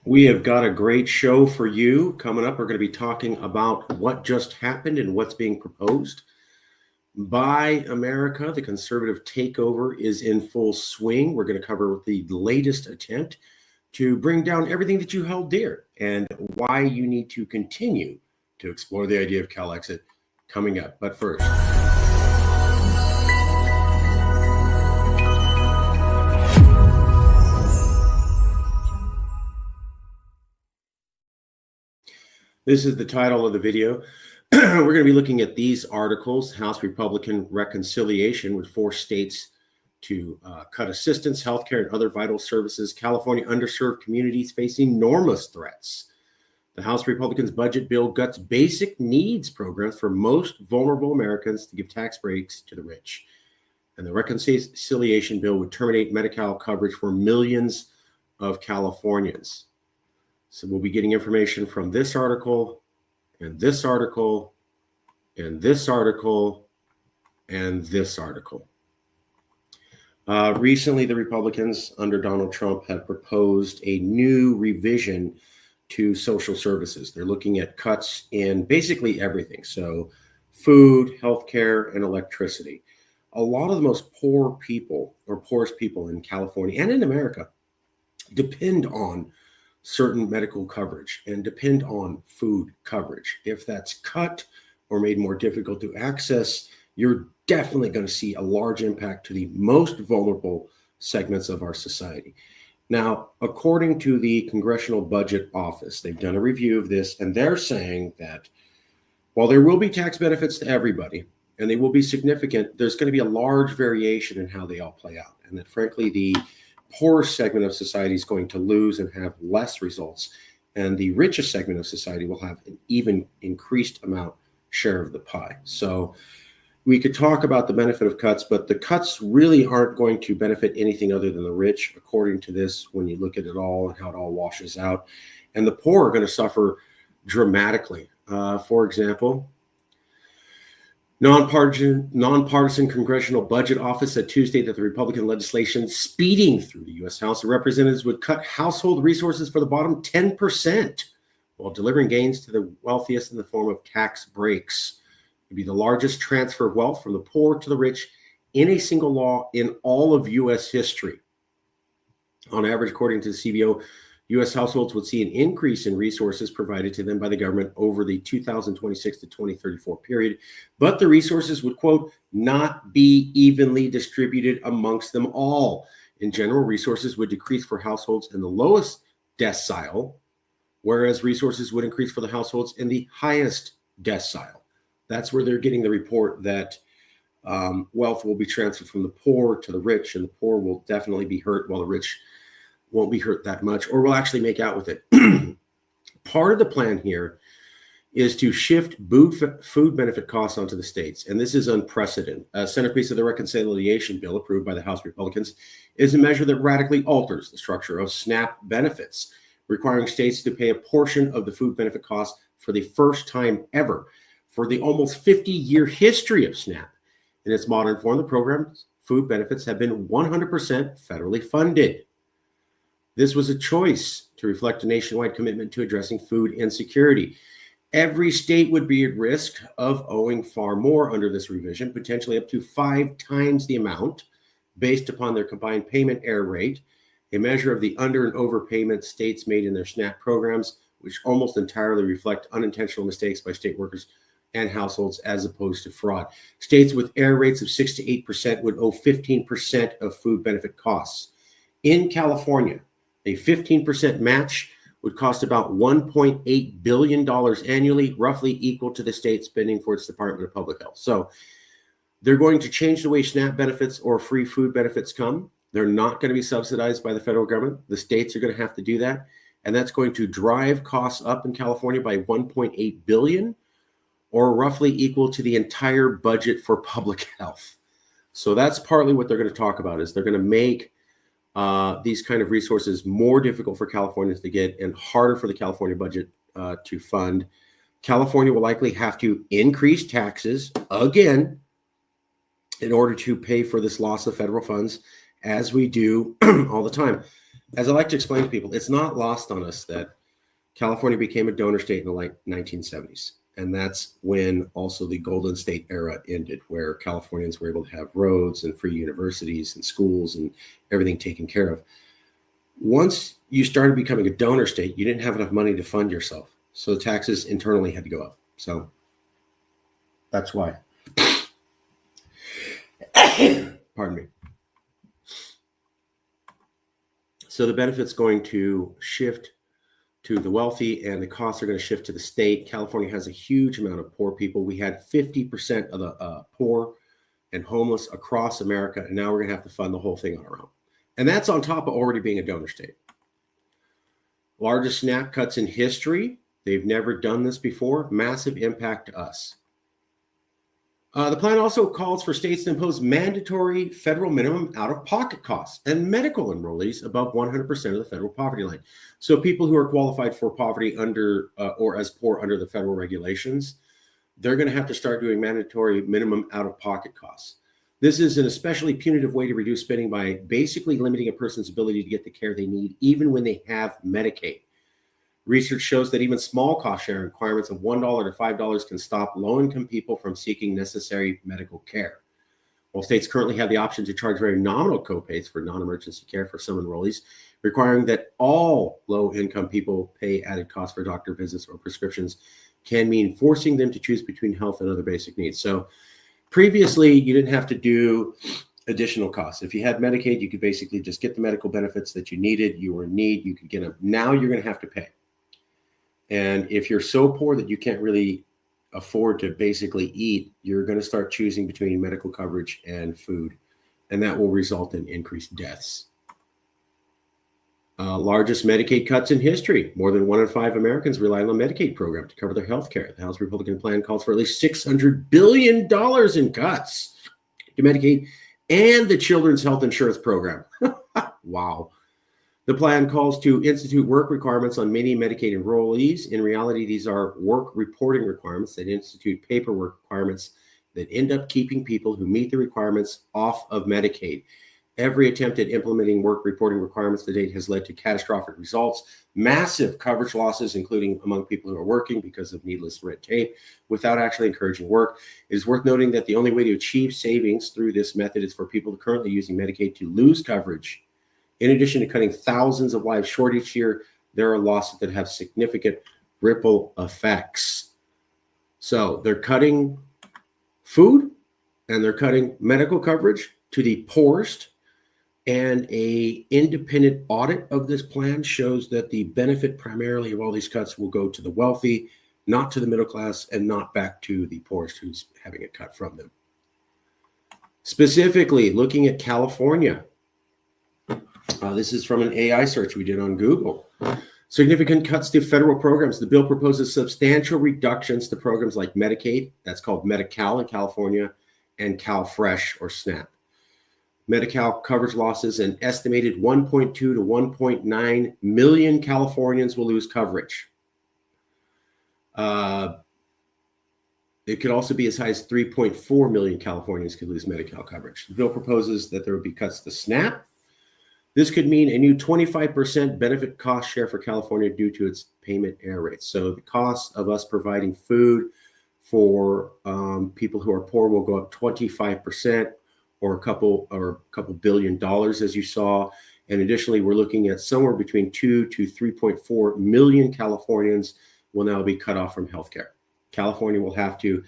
We have got a great show for you coming up. We're going to be talking about what just happened and what's being proposed. Buy America, the conservative takeover is in full swing. We're going to cover the latest attempt to bring down everything that you held dear and why you need to continue to explore the idea of Calexit coming up. But first, this is the title of the video. We're going to be looking at these articles. House Republican reconciliation would force states to cut assistance, healthcare, and other vital services. California underserved communities face enormous threats. The House Republicans' budget bill guts basic needs programs for most vulnerable Americans to give tax breaks to the rich. And the reconciliation bill would terminate Medi-Cal coverage for millions of Californians. So we'll be getting information from this article, and this article, and this article, and this article. Recently, the Republicans under Donald Trump have proposed a new revision to social services. They're looking at cuts in basically everything. So food, healthcare, and electricity. A lot of the most poor people or poorest people in California and in America depend on certain medical coverage and depend on food coverage. If that's cut or made more difficult to access, you're definitely going to see a large impact to the most vulnerable segments of our society. Now, according to the Congressional Budget Office, they've done a review of this, and they're saying that while there will be tax benefits to everybody, and they will be significant, there's going to be a large variation in how they all play out. And that, frankly, the poorest segment of society is going to lose and have less results, and the richest segment of society will have an even increased amount share of the pie. So we could talk about the benefit of cuts, but the cuts really aren't going to benefit anything other than the rich, according to this, when you look at it all and how it all washes out. And the poor are going to suffer dramatically. For example, Nonpartisan Congressional Budget Office said Tuesday that the Republican legislation speeding through the U.S. House of Representatives would cut household resources for the bottom 10% while delivering gains to the wealthiest in the form of tax breaks. It would be the largest transfer of wealth from the poor to the rich in a single law in all of U.S. history. On average, according to the CBO, U.S. households would see an increase in resources provided to them by the government over the 2026 to 2034 period, but the resources would, quote, not be evenly distributed amongst them all. In general, resources would decrease for households in the lowest decile, whereas resources would increase for the households in the highest decile. That's where they're getting the report that wealth will be transferred from the poor to the rich, and the poor will definitely be hurt while the rich won't be hurt that much, or will actually make out with it. Part of the plan here is to shift food benefit costs onto the states, and this is unprecedented. A centerpiece of the reconciliation bill approved by the House Republicans is a measure that radically alters the structure of SNAP benefits, requiring states to pay a portion of the food benefit costs for the first time ever. For the almost 50-year history of SNAP, in its modern form, the program's food benefits have been 100% federally funded. This was a choice to reflect a nationwide commitment to addressing food insecurity. Every state would be at risk of owing far more under this revision, potentially up to 5 times the amount based upon their combined payment error rate, a measure of the under and overpayment states made in their SNAP programs, which almost entirely reflect unintentional mistakes by state workers and households as opposed to fraud. States with error rates of 6 to 8% would owe 15% of food benefit costs. In California, a 15% match would cost about $1.8 billion annually, roughly equal to the state spending for its Department of Public Health. So they're going to change the way SNAP benefits or free food benefits come. They're not going to be subsidized by the federal government. The states are going to have to do that. And that's going to drive costs up in California by $1.8 billion, or roughly equal to the entire budget for public health. So that's partly what they're going to talk about, is they're going to make these kind of resources more difficult for Californians to get and harder for the California budget to fund. California will likely have to increase taxes again in order to pay for this loss of federal funds, as we do all the time. as I like to explain to people, it's not lost on us that California became a donor state in the late 1970s. And that's when also the Golden State era ended, where Californians were able to have roads and free universities and schools and everything taken care of. Once you started becoming a donor state, you didn't have enough money to fund yourself. So the taxes internally had to go up. So that's why. Pardon me. So the benefit's going to shift to the wealthy and the costs are going to shift to the state. California has a huge amount of poor people. We had 50% of the poor and homeless across America, and now we're going to have to fund the whole thing on our own. And that's on top of already being a donor state. Largest SNAP cuts in history. They've never done this before. Massive impact to us. The plan also calls for states to impose mandatory federal minimum out-of-pocket costs and medical enrollees above 100% of the federal poverty line. So people who are qualified for poverty under or as poor under the federal regulations, they're going to have to start doing mandatory minimum out-of-pocket costs. This is an especially punitive way to reduce spending by basically limiting a person's ability to get the care they need, even when they have Medicaid. Research shows that even small cost sharing requirements of $1 to $5 can stop low-income people from seeking necessary medical care. While states currently have the option to charge very nominal copays for non-emergency care for some enrollees, requiring that all low-income people pay added costs for doctor visits or prescriptions can mean forcing them to choose between health and other basic needs. So previously, you didn't have to do additional costs. If you had Medicaid, you could basically just get the medical benefits that you needed. You were in need, you could get them. Now you're going to have to pay. And if you're so poor that you can't really afford to basically eat, you're going to start choosing between medical coverage and food. And that will result in increased deaths. Largest Medicaid cuts in history. More than 1 in 5 Americans rely on the Medicaid program to cover their health care. The House Republican plan calls for at least $600 billion in cuts to Medicaid and the Children's Health Insurance Program. Wow. The plan calls to institute work requirements on many Medicaid enrollees. In reality, these are work reporting requirements that institute paperwork requirements that end up keeping people who meet the requirements off of Medicaid. Every attempt at implementing work reporting requirements to date has led to catastrophic results, massive coverage losses, including among people who are working because of needless red tape, without actually encouraging work. It is worth noting that the only way to achieve savings through this method is for people currently using Medicaid to lose coverage. In addition to cutting thousands of lives short each year, there are losses that have significant ripple effects. So they're cutting food and they're cutting medical coverage to the poorest. And an independent audit of this plan shows that the benefit primarily of all these cuts will go to the wealthy, not to the middle class, and not back to the poorest who's having it cut from them. Specifically, looking at California, this is from an AI search we did on Google. Significant cuts to federal programs. The bill proposes substantial reductions to programs like Medicaid, that's called Medi-Cal in California, and CalFresh or SNAP. Medi-Cal coverage losses, an estimated 1.2 to 1.9 million Californians will lose coverage. It could also be as high as 3.4 million Californians could lose Medi-Cal coverage. The bill proposes that there would be cuts to SNAP. This could mean a new 25% benefit cost share for California due to its payment error rates. So the cost of us providing food for people who are poor will go up 25%, or a couple $1 billion, as you saw. And additionally, we're looking at somewhere between 2 to 3.4 million Californians will now be cut off from healthcare. California will have to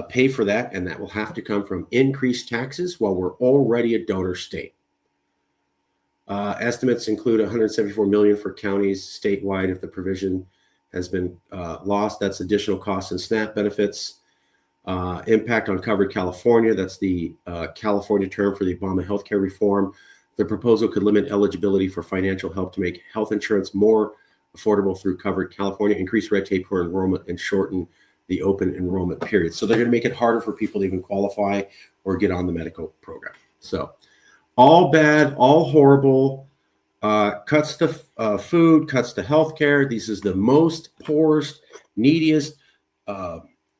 pay for that, and that will have to come from increased taxes while we're already a donor state. Estimates include $174 million for counties statewide if the provision has been lost. That's additional costs and SNAP benefits. Impact on covered California. That's the California term for the Obama healthcare reform. The proposal could limit eligibility for financial help to make health insurance more affordable through covered California, increase red tape for enrollment, and shorten the open enrollment period. So they're going to make it harder for people to even qualify or get on the medical program. So all bad, all horrible. Cuts to food, cuts to healthcare. This is the most poorest, neediest,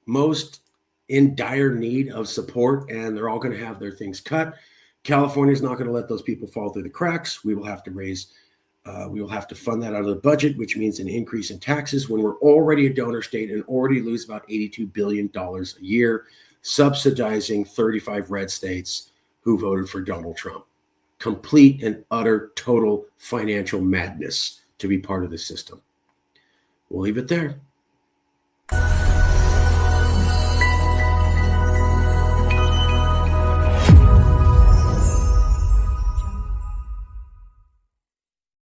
most in dire need of support, and they're all going to have their things cut. California is not going to let those people fall through the cracks. We will have to raise We will have to fund that out of the budget, which means an increase in taxes when we're already a donor state and already lose about $82 billion a year, subsidizing 35 red states who voted for Donald Trump. Complete and utter total financial madness to be part of the system. We'll leave it there.